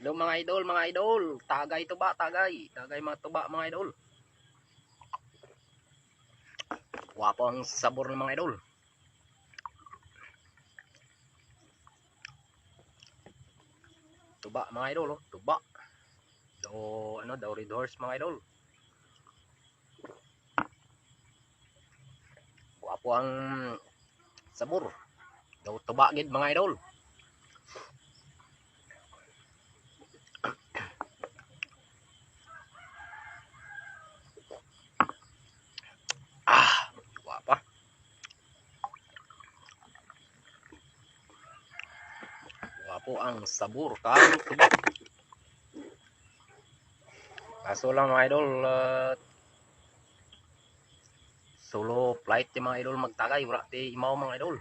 Hello mga idol, tagay tuba, tagay mga tuba mga idol. Wapo ang sabor ng mga idol. Tuba mga idol, oh. Tuba. Daw red horse mga idol. Wapo ang sabor. Daw tuba gid mga idol. Wapa. Wapo ang sabor kang tuba. Kaso lang mga idol, solo flight yung mga idol magtagay, wala ti imaw mga idol.